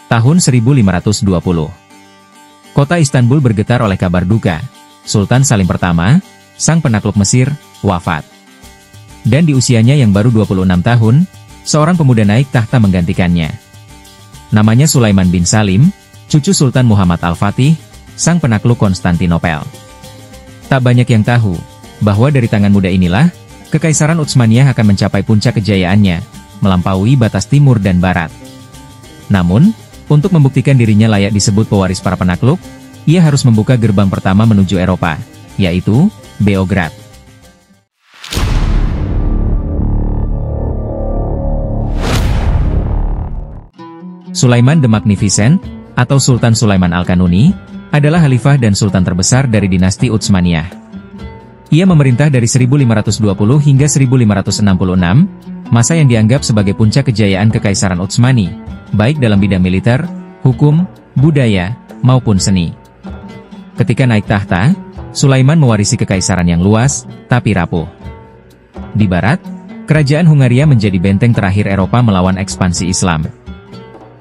Tahun 1520. Kota Istanbul bergetar oleh kabar duka. Sultan Salim I, sang penakluk Mesir, wafat. Dan di usianya yang baru 26 tahun, seorang pemuda naik tahta menggantikannya. Namanya Sulaiman bin Salim, cucu Sultan Muhammad Al-Fatih, sang penakluk Konstantinopel. Tak banyak yang tahu, bahwa dari tangan muda inilah, Kekaisaran Utsmaniyah akan mencapai puncak kejayaannya, melampaui batas timur dan barat. Namun, untuk membuktikan dirinya layak disebut pewaris para penakluk, ia harus membuka gerbang pertama menuju Eropa, yaitu Beograd. Sulaiman the Magnificent, atau Sultan Sulaiman Al-Kanuni, adalah khalifah dan sultan terbesar dari dinasti Utsmaniyah. Ia memerintah dari 1520 hingga 1566, masa yang dianggap sebagai puncak kejayaan Kekaisaran Utsmani, baik dalam bidang militer, hukum, budaya, maupun seni. Ketika naik tahta, Sulaiman mewarisi kekaisaran yang luas, tapi rapuh. Di barat, kerajaan Hungaria menjadi benteng terakhir Eropa melawan ekspansi Islam.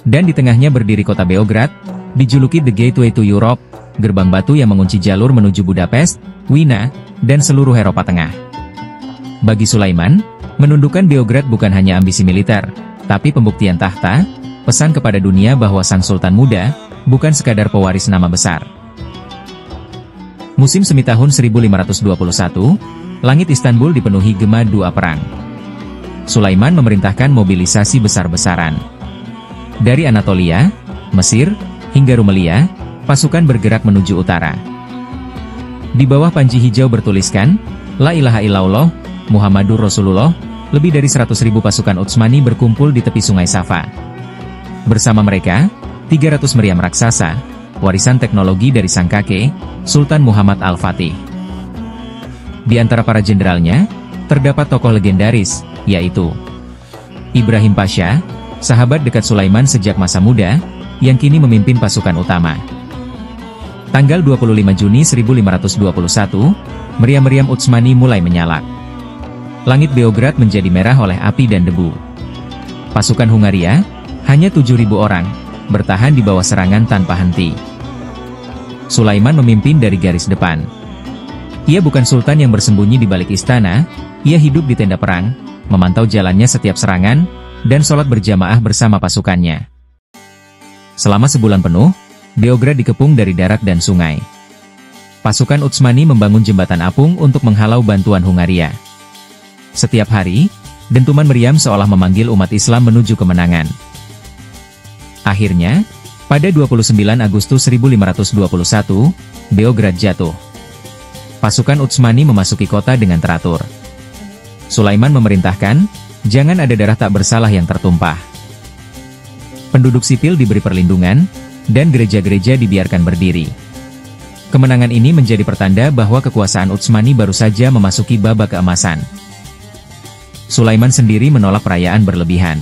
Dan di tengahnya berdiri kota Beograd, dijuluki The Gateway to Europe, gerbang batu yang mengunci jalur menuju Budapest, Wina, dan seluruh Eropa Tengah. Bagi Sulaiman, menundukkan Beograd bukan hanya ambisi militer, tapi pembuktian tahta, pesan kepada dunia bahwa sang sultan muda, bukan sekadar pewaris nama besar. Musim semi tahun 1521, langit Istanbul dipenuhi gema dua perang. Sulaiman memerintahkan mobilisasi besar-besaran. Dari Anatolia, Mesir, hingga Rumelia, pasukan bergerak menuju utara. Di bawah panji hijau bertuliskan, La ilaha illallah, Muhammadur Rasulullah, lebih dari 100.000 pasukan Utsmani berkumpul di tepi sungai Safa. Bersama mereka, 300 meriam raksasa, warisan teknologi dari sang kakek, Sultan Muhammad Al-Fatih. Di antara para jenderalnya, terdapat tokoh legendaris, yaitu Ibrahim Pasha, sahabat dekat Sulaiman sejak masa muda, yang kini memimpin pasukan utama. Tanggal 25 Juni 1521, meriam-meriam Utsmani mulai menyala. Langit Beograd menjadi merah oleh api dan debu. Pasukan Hungaria, hanya 7.000 orang, bertahan di bawah serangan tanpa henti. Sulaiman memimpin dari garis depan. Ia bukan sultan yang bersembunyi di balik istana, ia hidup di tenda perang, memantau jalannya setiap serangan, dan sholat berjamaah bersama pasukannya. Selama sebulan penuh, Beograd dikepung dari darat dan sungai. Pasukan Utsmani membangun jembatan apung untuk menghalau bantuan Hungaria. Setiap hari, dentuman meriam seolah memanggil umat Islam menuju kemenangan. Akhirnya, pada 29 Agustus 1521, Beograd jatuh. Pasukan Utsmani memasuki kota dengan teratur. Sulaiman memerintahkan, jangan ada darah tak bersalah yang tertumpah. Penduduk sipil diberi perlindungan, dan gereja-gereja dibiarkan berdiri. Kemenangan ini menjadi pertanda bahwa kekuasaan Utsmani baru saja memasuki babak keemasan. Sulaiman sendiri menolak perayaan berlebihan.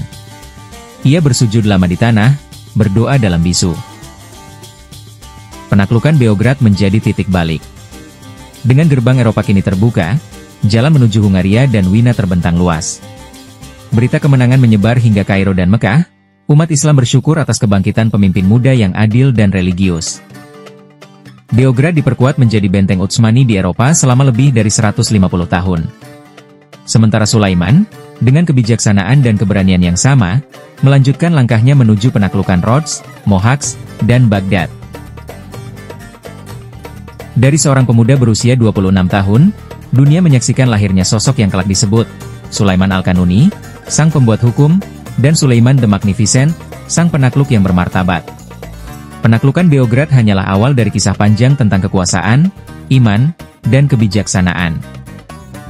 Ia bersujud lama di tanah, berdoa dalam bisu. Penaklukan Beograd menjadi titik balik. Dengan gerbang Eropa kini terbuka, jalan menuju Hungaria dan Wina terbentang luas. Berita kemenangan menyebar hingga Kairo dan Mekah. Umat Islam bersyukur atas kebangkitan pemimpin muda yang adil dan religius. Beograd diperkuat menjadi benteng Utsmani di Eropa selama lebih dari 150 tahun. Sementara Sulaiman, dengan kebijaksanaan dan keberanian yang sama, melanjutkan langkahnya menuju penaklukan Rhodes, Mohacs, dan Baghdad. Dari seorang pemuda berusia 26 tahun, dunia menyaksikan lahirnya sosok yang kelak disebut Sulaiman Al-Kanuni, sang pembuat hukum, dan Sulaiman the Magnificent, sang penakluk yang bermartabat. Penaklukan Beograd hanyalah awal dari kisah panjang tentang kekuasaan, iman, dan kebijaksanaan.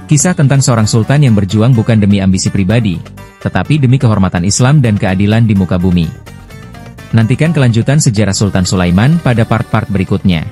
Kisah tentang seorang sultan yang berjuang bukan demi ambisi pribadi, tetapi demi kehormatan Islam dan keadilan di muka bumi. Nantikan kelanjutan sejarah Sultan Sulaiman pada part-part berikutnya.